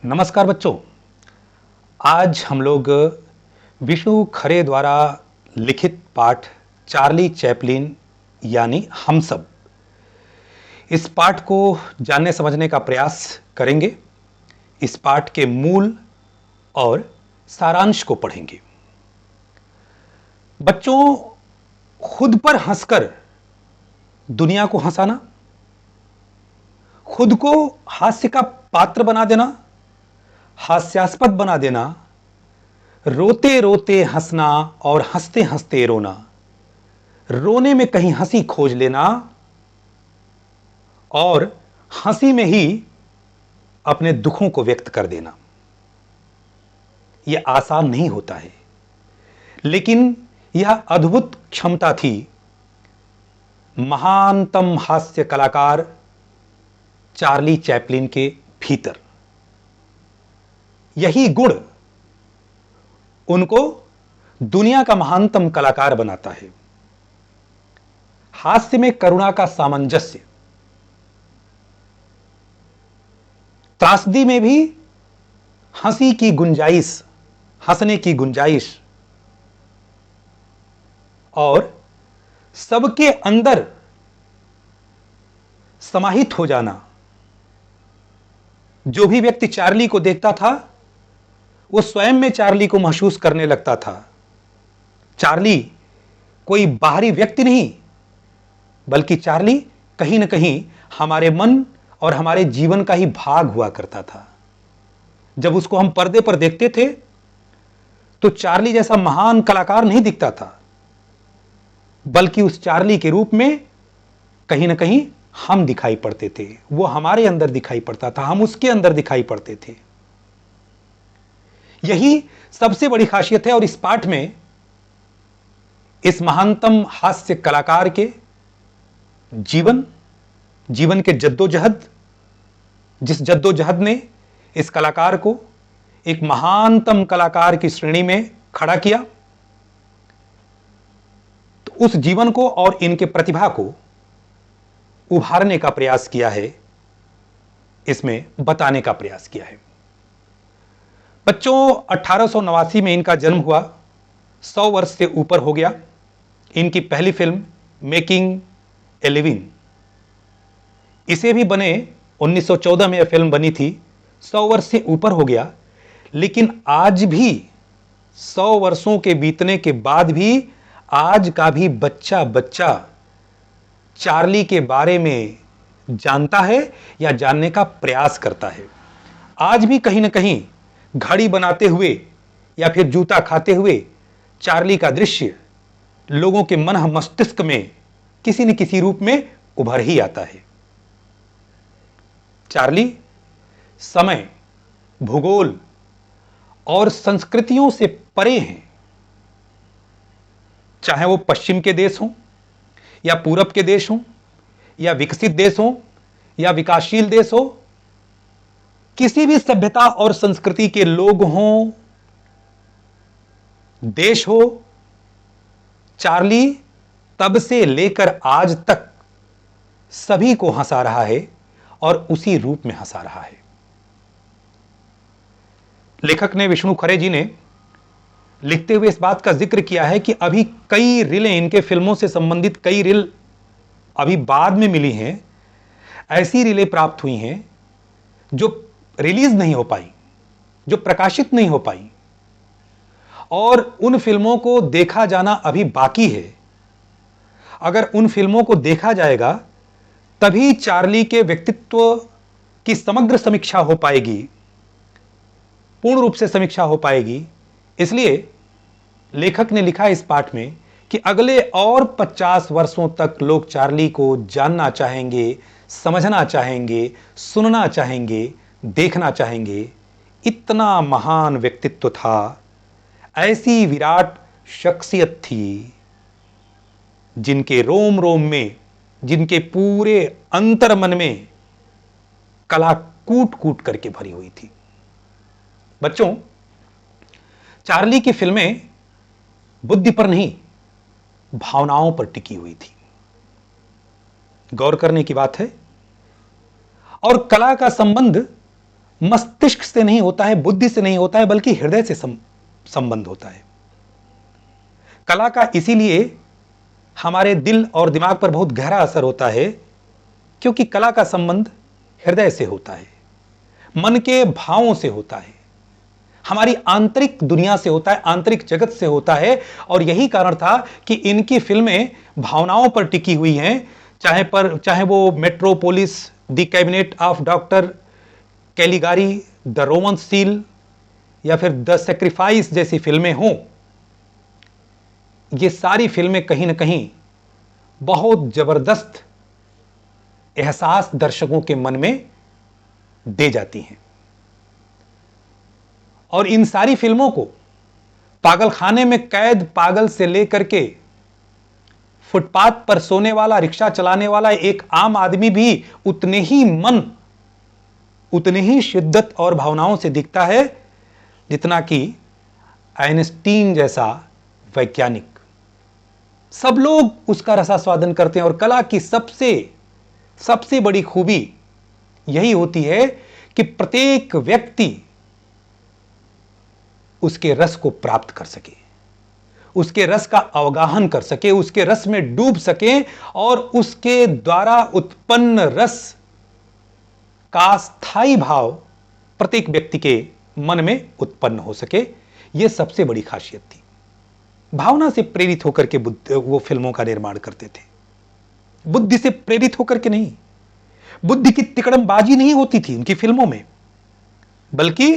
नमस्कार बच्चों। आज हम लोग विष्णु खरे द्वारा लिखित पाठ चार्ली चैपलिन यानी हम सब, इस पाठ को जानने समझने का प्रयास करेंगे। इस पाठ के मूल और सारांश को पढ़ेंगे। बच्चों, खुद पर हंसकर दुनिया को हंसाना, खुद को हास्य का पात्र बना देना, हास्यास्पद बना देना, रोते रोते हंसना और हंसते हंसते रोना, रोने में कहीं हंसी खोज लेना और हंसी में ही अपने दुखों को व्यक्त कर देना, यह आसान नहीं होता है, लेकिन यह अद्भुत क्षमता थी महानतम हास्य कलाकार चार्ली चैपलिन के भीतर। यही गुण उनको दुनिया का महानतम कलाकार बनाता है। हास्य में करुणा का सामंजस्य, त्रासदी में भी हंसी की गुंजाइश, हंसने की गुंजाइश, और सबके अंदर समाहित हो जाना। जो भी व्यक्ति चार्ली को देखता था वो स्वयं में चार्ली को महसूस करने लगता था। चार्ली कोई बाहरी व्यक्ति नहीं, बल्कि चार्ली कहीं ना कहीं हमारे मन और हमारे जीवन का ही भाग हुआ करता था। जब उसको हम पर्दे पर देखते थे तो चार्ली जैसा महान कलाकार नहीं दिखता था, बल्कि उस चार्ली के रूप में कहीं ना कहीं हम दिखाई पड़ते थे। वो हमारे अंदर दिखाई पड़ता था, हम उसके अंदर दिखाई पड़ते थे। यही सबसे बड़ी खासियत है। और इस पाठ में इस महानतम हास्य कलाकार के जीवन के जद्दोजहद, जिस जद्दोजहद ने इस कलाकार को एक महानतम कलाकार की श्रेणी में खड़ा किया, तो उस जीवन को और इनके प्रतिभा को उभारने का प्रयास किया है, इसमें बताने का प्रयास किया है। बच्चों, 1889 में इनका जन्म हुआ, 100 वर्ष से ऊपर हो गया। इनकी पहली फिल्म मेकिंग ए लिविंग, इसे भी बने 1914 में यह फिल्म बनी थी। 100 वर्ष से ऊपर हो गया, लेकिन आज भी 100 वर्षों के बीतने के बाद भी आज का भी बच्चा चार्ली के बारे में जानता है या जानने का प्रयास करता है। आज भी कहीं ना कहीं घड़ी बनाते हुए या फिर जूता खाते हुए चार्ली का दृश्य लोगों के मन मस्तिष्क में किसी न किसी रूप में उभर ही आता है। चार्ली समय, भूगोल और संस्कृतियों से परे हैं। चाहे वो पश्चिम के देश हों या पूरब के देश हों या विकसित देश हों या विकासशील देश हो, किसी भी सभ्यता और संस्कृति के लोग हों, देश हो, चार्ली तब से लेकर आज तक सभी को हंसा रहा है और उसी रूप में हंसा रहा है। लेखक ने, विष्णु खरे जी ने लिखते हुए इस बात का जिक्र किया है कि अभी कई रीलें, इनके फिल्मों से संबंधित कई रील अभी बाद में मिली हैं। ऐसी रीलें प्राप्त हुई हैं जो रिलीज नहीं हो पाई, जो प्रकाशित नहीं हो पाई, और उन फिल्मों को देखा जाना अभी बाकी है। अगर उन फिल्मों को देखा जाएगा तभी चार्ली के व्यक्तित्व की समग्र समीक्षा हो पाएगी, पूर्ण रूप से समीक्षा हो पाएगी। इसलिए लेखक ने लिखा इस पाठ में कि अगले और 50 वर्षों तक लोग चार्ली को जानना चाहेंगे, समझना चाहेंगे, सुनना चाहेंगे, देखना चाहेंगे। इतना महान व्यक्तित्व था, ऐसी विराट शख्सियत थी जिनके रोम रोम में, जिनके पूरे अंतर मन में कला कूट कूट करके भरी हुई थी। बच्चों, चार्ली की फिल्में बुद्धि पर नहीं, भावनाओं पर टिकी हुई थी। गौर करने की बात है। और कला का संबंध मस्तिष्क से नहीं होता है, बुद्धि से नहीं होता है, बल्कि हृदय से संबंध होता है। कला का इसीलिए हमारे दिल और दिमाग पर बहुत गहरा असर होता है, क्योंकि कला का संबंध हृदय से होता है, मन के भावों से होता है, हमारी आंतरिक दुनिया से होता है, आंतरिक जगत से होता है। और यही कारण था कि इनकी फिल्में भावनाओं पर टिकी हुई हैं, चाहे वो Metropolis, the cabinet of doctor Caligari, the Roman seal या फिर द सैक्रिफाइस जैसी फिल्में हों। ये सारी फिल्में कहीं ना कहीं बहुत जबरदस्त एहसास दर्शकों के मन में दे जाती हैं। और इन सारी फिल्मों को पागलखाने में कैद पागल से लेकर के फुटपाथ पर सोने वाला, रिक्शा चलाने वाला एक आम आदमी भी उतने ही शिद्दत और भावनाओं से दिखता है जितना कि आइंस्टीन जैसा वैज्ञानिक। सब लोग उसका रसास्वादन करते हैं। और कला की सबसे बड़ी खूबी यही होती है कि प्रत्येक व्यक्ति उसके रस को प्राप्त कर सके, उसके रस का अवगाहन कर सके, उसके रस में डूब सके और उसके द्वारा उत्पन्न रस का स्थायी भाव प्रत्येक व्यक्ति के मन में उत्पन्न हो सके। यह सबसे बड़ी खासियत थी। भावना से प्रेरित होकर के वो फिल्मों का निर्माण करते थे, बुद्धि से प्रेरित होकर के नहीं। बुद्धि की तिकड़मबाजी नहीं होती थी उनकी फिल्मों में, बल्कि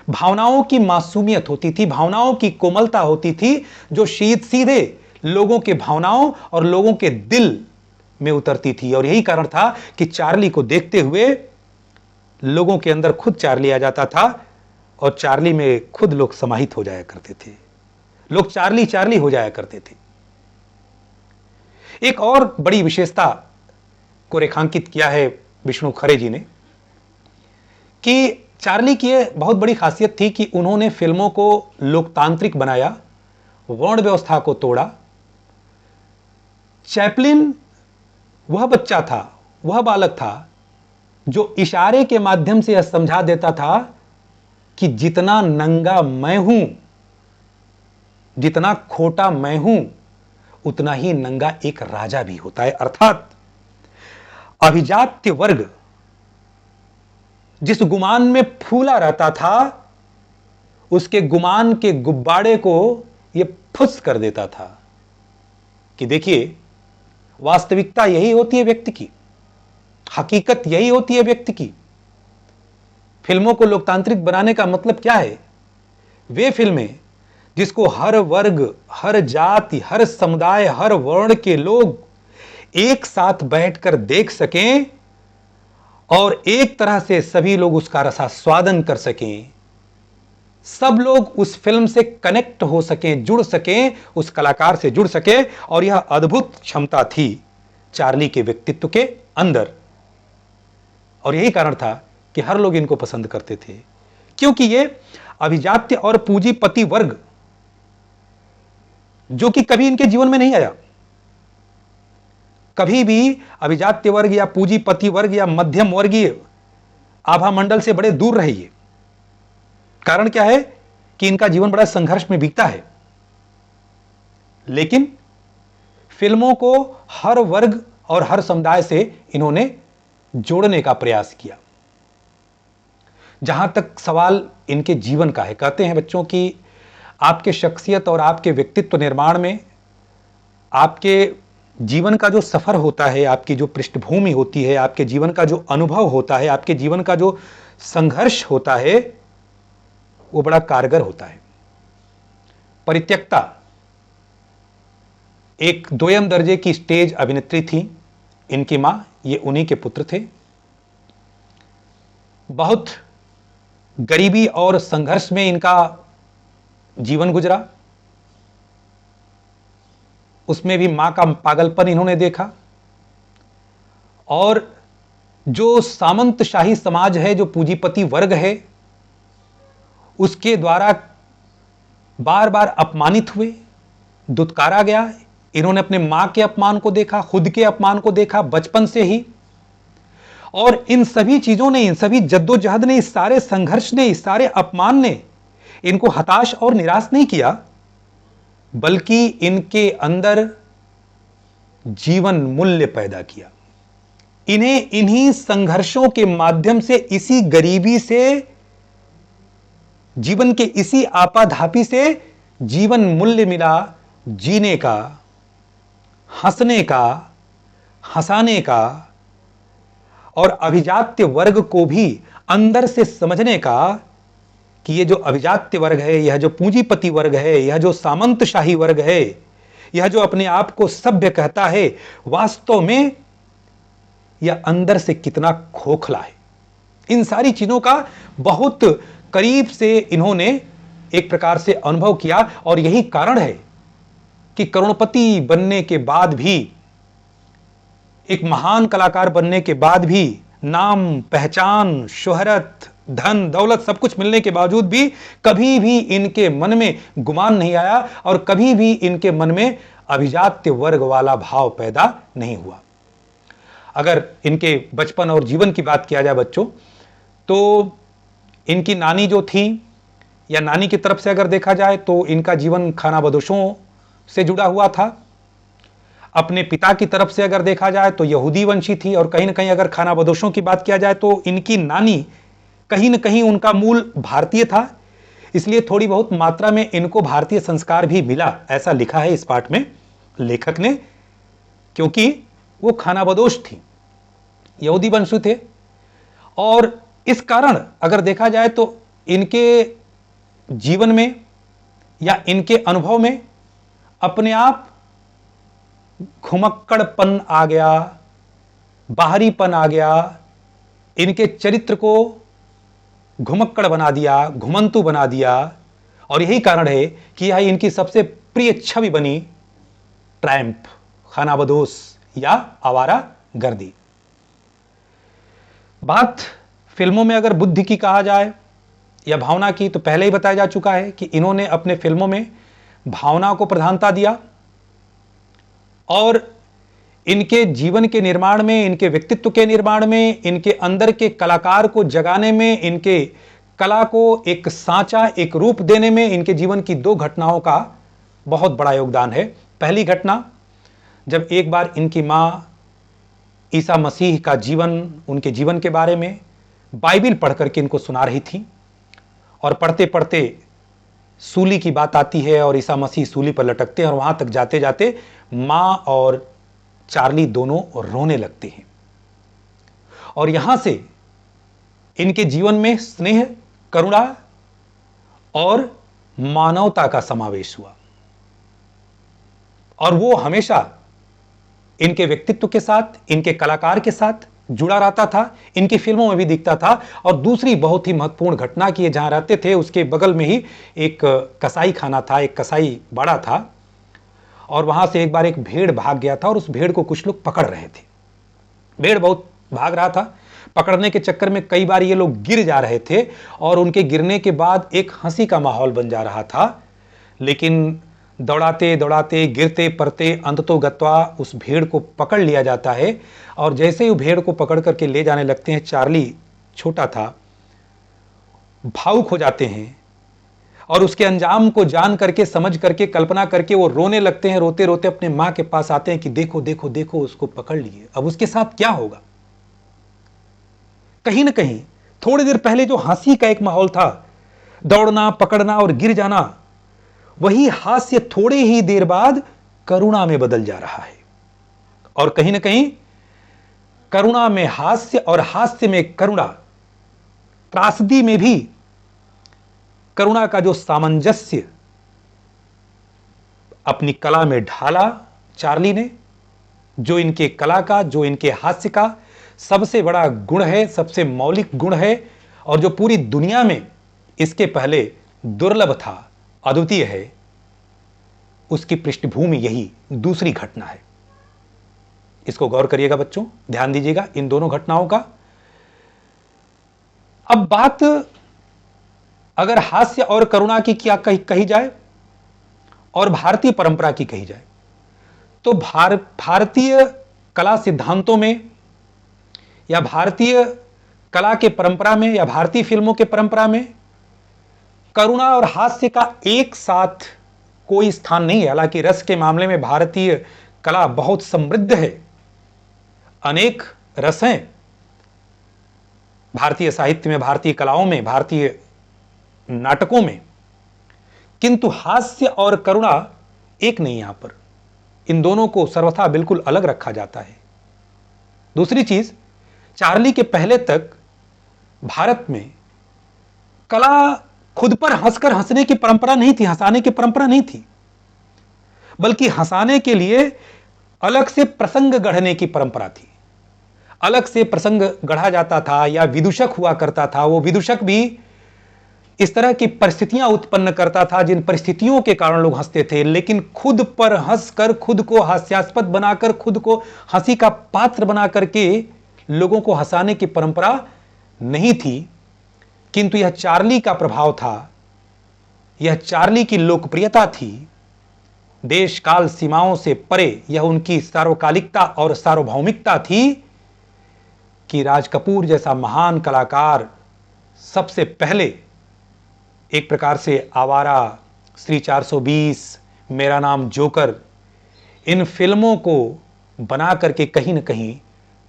भावनाओं की मासूमियत होती थी, भावनाओं की कोमलता होती थी, जो सीधे लोगों के भावनाओं और लोगों के दिल में उतरती थी। और यही कारण था कि चार्ली को देखते हुए लोगों के अंदर खुद चार्ली आ जाता था और चार्ली में खुद लोग समाहित हो जाया करते थे, लोग चार्ली चार्ली हो जाया करते थे। एक और बड़ी विशेषता को रेखांकित किया है विष्णु खरे जी ने कि चार्ली की यह बहुत बड़ी खासियत थी कि उन्होंने फिल्मों को लोकतांत्रिक बनाया, वर्ण व्यवस्था को तोड़ा। चैपलिन वह बच्चा था, वह बालक था जो इशारे के माध्यम से यह समझा देता था कि जितना नंगा मैं हूं, जितना खोटा मैं हूं, उतना ही नंगा एक राजा भी होता है। अर्थात अभिजात्य वर्ग जिस गुमान में फूला रहता था, उसके गुमान के गुब्बारे को यह फुस कर देता था कि देखिए, वास्तविकता यही होती है व्यक्ति की, हकीकत यही होती है व्यक्ति की। फिल्मों को लोकतांत्रिक बनाने का मतलब क्या है? वे फिल्में जिसको हर वर्ग, हर जाति, हर समुदाय, हर वर्ण के लोग एक साथ बैठकर देख सकें और एक तरह से सभी लोग उसका रसास्वादन कर सकें, सब लोग उस फिल्म से कनेक्ट हो सकें, जुड़ सकें, उस कलाकार से जुड़ सकें। और यह अद्भुत क्षमता थी चार्ली के व्यक्तित्व के अंदर। और यही कारण था कि हर लोग इनको पसंद करते थे, क्योंकि ये अभिजात्य और पूंजीपति वर्ग जो कि कभी इनके जीवन में नहीं आया, कभी भी अभिजात्य वर्ग या पूंजीपति वर्ग या मध्यम वर्गीय आभा मंडल से बड़े दूर रहे। ये कारण क्या है कि इनका जीवन बड़ा संघर्ष में बीतता है। लेकिन फिल्मों को हर वर्ग और हर समुदाय से इन्होंने जोड़ने का प्रयास किया। जहां तक सवाल इनके जीवन का है, कहते हैं बच्चों की आपके शख्सियत और आपके व्यक्तित्व निर्माण में आपके जीवन का जो सफर होता है, आपकी जो पृष्ठभूमि होती है, आपके जीवन का जो अनुभव होता है, आपके जीवन का जो संघर्ष होता है, वो बड़ा कारगर होता है। परित्यक्ता एक दोयम दर्जे की स्टेज अभिनेत्री थी, इनकी मां, ये उन्हीं के पुत्र थे। बहुत गरीबी और संघर्ष में इनका जीवन गुजरा, उसमें भी मां का पागलपन इन्होंने देखा। और जो सामंतशाही समाज है, जो पूंजीपति वर्ग है, उसके द्वारा बार बार अपमानित हुए, दुत्कारा गया। इन्होंने अपने मां के अपमान को देखा, खुद के अपमान को देखा बचपन से ही। और इन सभी चीजों ने, इन सभी जद्दोजहद ने, इस सारे संघर्ष ने, इस सारे अपमान ने इनको हताश और निराश नहीं किया, बल्कि इनके अंदर जीवन मूल्य पैदा किया। इन्हें इन्हीं संघर्षों के माध्यम से, इसी गरीबी से, जीवन के इसी आपाधापी से जीवन मूल्य मिला, जीने का, हंसने का, हंसाने का, और अभिजात्य वर्ग को भी अंदर से समझने का कि ये जो अभिजात्य वर्ग है, यह जो पूंजीपति वर्ग है, यह जो सामंतशाही वर्ग है, यह जो अपने आप को सभ्य कहता है, वास्तव में यह अंदर से कितना खोखला है। इन सारी चीजों का बहुत करीब से इन्होंने एक प्रकार से अनुभव किया, और यही कारण है कि करोड़पति बनने के बाद भी, एक महान कलाकार बनने के बाद भी, नाम, पहचान, शोहरत, धन दौलत सब कुछ मिलने के बावजूद भी कभी भी इनके मन में गुमान नहीं आया, और कभी भी इनके मन में अभिजात्य वर्ग वाला भाव पैदा नहीं हुआ। अगर इनके बचपन और जीवन की बात किया जाए बच्चों, तो इनकी नानी जो थी, या नानी की तरफ से अगर देखा जाए तो इनका जीवन खानाबदोशों से जुड़ा हुआ था। अपने पिता की तरफ से अगर देखा जाए तो यहूदी वंशी थी, और कहीं ना कहीं अगर खानाबदोशों की बात किया जाए तो इनकी नानी कहीं ना कहीं उनका मूल भारतीय था, इसलिए थोड़ी बहुत मात्रा में इनको भारतीय संस्कार भी मिला, ऐसा लिखा है इस पाठ में लेखक ने, क्योंकि वो खानाबदोश थी, यहूदी वंशु थे। और इस कारण अगर देखा जाए तो इनके जीवन में या इनके अनुभव में अपने आप घुमक्कड़पन आ गया, बाहरीपन आ गया, इनके चरित्र को घुमक्कड़ बना दिया, घुमंतु बना दिया, और यही कारण है कि यह इनकी सबसे प्रिय छवि बनी, ट्रैम्प, खानाबदोश या आवारा गर्दी। बात फिल्मों में अगर बुद्धि की कहा जाए या भावना की, तो पहले ही बताया जा चुका है कि इन्होंने अपने फिल्मों में भावना को प्रधानता दिया, और इनके जीवन के निर्माण में, इनके व्यक्तित्व के निर्माण में, इनके अंदर के कलाकार को जगाने में, इनके कला को एक सांचा, एक रूप देने में इनके जीवन की दो घटनाओं का बहुत बड़ा योगदान है। पहली घटना, जब एक बार इनकी माँ ईसा मसीह का जीवन, उनके जीवन के बारे में बाइबिल पढ़ करके इनको सुना रही थी, और पढ़ते पढ़ते सूली की बात आती है और ईसा मसीह सूली पर लटकते हैं, और वहां तक जाते जाते माँ और चार्ली दोनों रोने लगते हैं। और यहां से इनके जीवन में स्नेह, करुणा और मानवता का समावेश हुआ, और वो हमेशा इनके व्यक्तित्व के साथ, इनके कलाकार के साथ जुड़ा रहता था, इनकी फिल्मों में भी दिखता था। और दूसरी बहुत ही महत्वपूर्ण घटना की, जहां रहते थे उसके बगल में ही एक कसाई खाना था, एक कसाई बाड़ा था, और वहां से एक बार एक भेड़ भाग गया था, और उस भेड़ को कुछ लोग पकड़ रहे थे। भेड़ बहुत भाग रहा था, पकड़ने के चक्कर में कई बार ये लोग गिर जा रहे थे, और उनके गिरने के बाद एक हंसी का माहौल बन जा रहा था। लेकिन दौड़ाते दौड़ाते, गिरते पड़ते, अंततोगत्वा उस भेड़ को पकड़ लिया जाता है, और जैसे ही भेड़ को पकड़ करके ले जाने लगते हैं, चार्ली छोटा था, भावुक हो जाते हैं, और उसके अंजाम को जान करके, समझ करके, कल्पना करके वो रोने लगते हैं। रोते रोते अपने माँ के पास आते हैं कि देखो देखो देखो, उसको पकड़ लिए, अब उसके साथ क्या होगा। कहीं ना कहीं थोड़ी देर पहले जो हंसी का एक माहौल था, दौड़ना, पकड़ना और गिर जाना, वही हास्य थोड़े ही देर बाद करुणा में बदल जा रहा है, और कहीं ना कहीं करुणा में हास्य और हास्य में करुणा, त्रासदी में भी करुणा का जो सामंजस्य अपनी कला में ढाला चार्ली ने, जो इनके कला का, जो इनके हास्य का सबसे बड़ा गुण है, सबसे मौलिक गुण है, और जो पूरी दुनिया में इसके पहले दुर्लभ था, अद्वितीय है, उसकी पृष्ठभूमि यही दूसरी घटना है। इसको गौर करिएगा बच्चों, ध्यान दीजिएगा इन दोनों घटनाओं का। अब बात अगर हास्य और करुणा की क्या कही जाए और भारतीय परंपरा की कही जाए, तो भारतीय कला सिद्धांतों में या भारतीय कला के परंपरा में या भारतीय फिल्मों के परंपरा में करुणा और हास्य का एक साथ कोई स्थान नहीं है। हालांकि रस के मामले में भारतीय कला बहुत समृद्ध है, अनेक रस हैं भारतीय साहित्य में, भारतीय कलाओं में, भारतीय नाटकों में, किंतु हास्य और करुणा एक नहीं। यहां पर इन दोनों को सर्वथा बिल्कुल अलग रखा जाता है। दूसरी चीज, चार्ली के पहले तक भारत में कला खुद पर हंसकर हंसने की परंपरा नहीं थी, हंसाने की परंपरा नहीं थी, बल्कि हंसाने के लिए अलग से प्रसंग गढ़ने की परंपरा थी। अलग से प्रसंग गढ़ा जाता था या विदूषक हुआ करता था। वो विदूषक भी इस तरह की परिस्थितियां उत्पन्न करता था जिन परिस्थितियों के कारण लोग हंसते थे, लेकिन खुद पर हंसकर, खुद को हास्यास्पद बनाकर, खुद को हंसी का पात्र बना करके लोगों को हंसाने की परंपरा नहीं थी। किंतु यह चार्ली का प्रभाव था, यह चार्ली की लोकप्रियता थी। देश काल सीमाओं से परे यह उनकी सार्वकालिकता और सार्वभौमिकता थी कि राज कपूर जैसा महान कलाकार सबसे पहले एक प्रकार से आवारा, श्री 420, मेरा नाम जोकर, इन फिल्मों को बना करके कहीं ना कहीं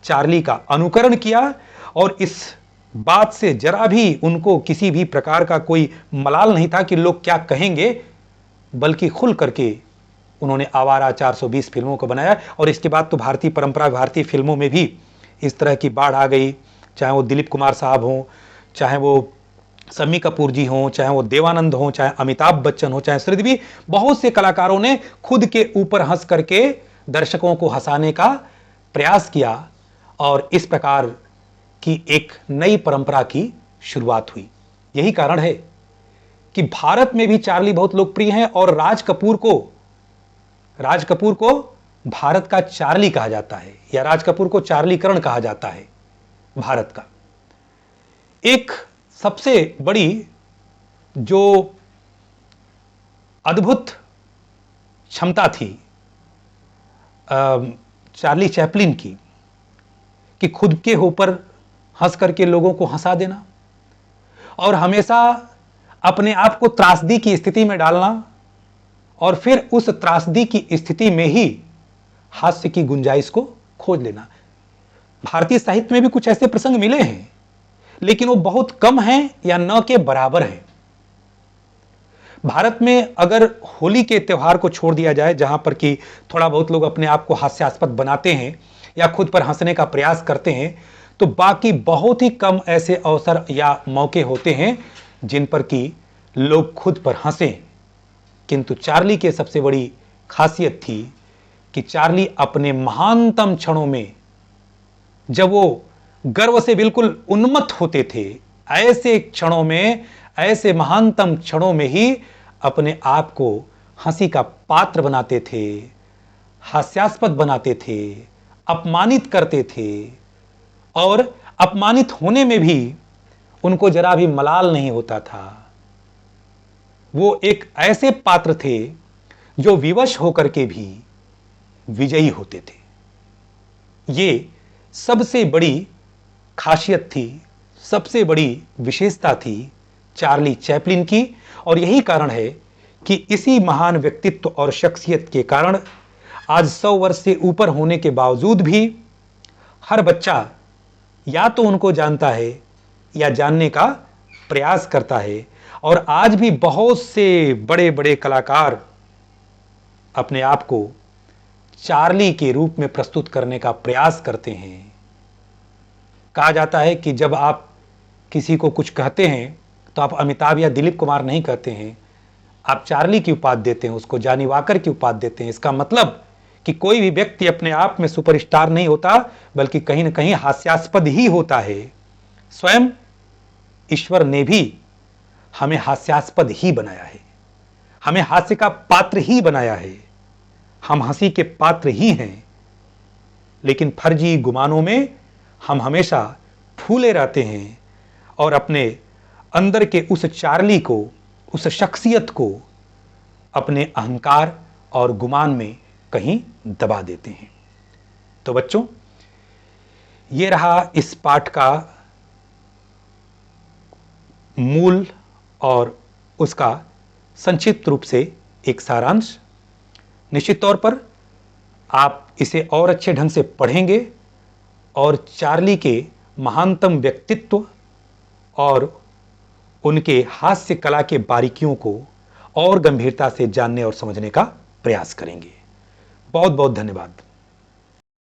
चार्ली का अनुकरण किया और इस बात से जरा भी उनको किसी भी प्रकार का कोई मलाल नहीं था कि लोग क्या कहेंगे, बल्कि खुल करके उन्होंने आवारा 420 फिल्मों को बनाया। और इसके बाद तो भारतीय परंपरा, भारतीय फिल्मों में भी इस तरह की बाढ़ आ गई, चाहे वो दिलीप कुमार साहब हों, चाहे वो शम्मी कपूर जी हों, चाहे वो देवानंद हों, चाहे अमिताभ बच्चन हो, चाहे श्रीदेवी, बहुत से कलाकारों ने खुद के ऊपर हंस करके दर्शकों को हंसाने का प्रयास किया और इस प्रकार की एक नई परंपरा की शुरुआत हुई। यही कारण है कि भारत में भी चार्ली बहुत लोकप्रिय हैं और राज कपूर को भारत का चार्ली कहा जाता है या राज कपूर को चार्लीकरण कहा जाता है भारत का। एक सबसे बड़ी जो अद्भुत क्षमता थी चार्ली चैपलिन की, कि खुद के ऊपर हंस करके लोगों को हंसा देना और हमेशा अपने आप को त्रासदी की स्थिति में डालना और फिर उस त्रासदी की स्थिति में ही हास्य की गुंजाइश को खोज लेना। भारतीय साहित्य में भी कुछ ऐसे प्रसंग मिले हैं, लेकिन वो बहुत कम हैं या न के बराबर हैं। भारत में अगर होली के त्योहार को छोड़ दिया जाए, जहां पर कि थोड़ा बहुत लोग अपने आप को हास्यास्पद बनाते हैं या खुद पर हंसने का प्रयास करते हैं, तो बाकी बहुत ही कम ऐसे अवसर या मौके होते हैं जिन पर कि लोग खुद पर हंसें। किंतु चार्ली की सबसे बड़ी खासियत थी कि चार्ली अपने महानतम क्षणों में, जब वो गर्व से बिल्कुल उन्मत्त होते थे, ऐसे क्षणों में, ऐसे महानतम क्षणों में ही अपने आप को हंसी का पात्र बनाते थे, हास्यास्पद बनाते थे, अपमानित करते थे और अपमानित होने में भी उनको जरा भी मलाल नहीं होता था। वो एक ऐसे पात्र थे जो विवश होकर के भी विजयी होते थे। ये सबसे बड़ी खासियत थी, सबसे बड़ी विशेषता थी चार्ली चैपलिन की। और यही कारण है कि इसी महान व्यक्तित्व और शख्सियत के कारण आज 100 वर्ष से ऊपर होने के बावजूद भी हर बच्चा या तो उनको जानता है या जानने का प्रयास करता है। और आज भी बहुत से बड़े बड़े कलाकार अपने आप को चार्ली के रूप में प्रस्तुत करने का प्रयास करते हैं। कहा जाता है कि जब आप किसी को कुछ कहते हैं तो आप अमिताभ या दिलीप कुमार नहीं कहते हैं, आप चार्ली की उपाधि देते हैं, उसको जॉनी वॉकर की उपाधि देते हैं। इसका मतलब कि कोई भी व्यक्ति अपने आप में सुपरस्टार नहीं होता, बल्कि कहीं ना कहीं हास्यास्पद ही होता है। स्वयं ईश्वर ने भी हमें हास्यास्पद ही बनाया है, हमें हास्य का पात्र ही बनाया है, हम हंसी के पात्र ही हैं। लेकिन फर्जी गुमानों में हम हमेशा फूले रहते हैं और अपने अंदर के उस चार्ली को, उस शख्सियत को अपने अहंकार और गुमान में कहीं दबा देते हैं। तो बच्चों, ये रहा इस पाठ का मूल और उसका संक्षिप्त रूप से एक सारांश। निश्चित तौर पर आप इसे और अच्छे ढंग से पढ़ेंगे और चार्ली के महानतम व्यक्तित्व और उनके हास्य कला के बारीकियों को और गंभीरता से जानने और समझने का प्रयास करेंगे। बहुत बहुत धन्यवाद।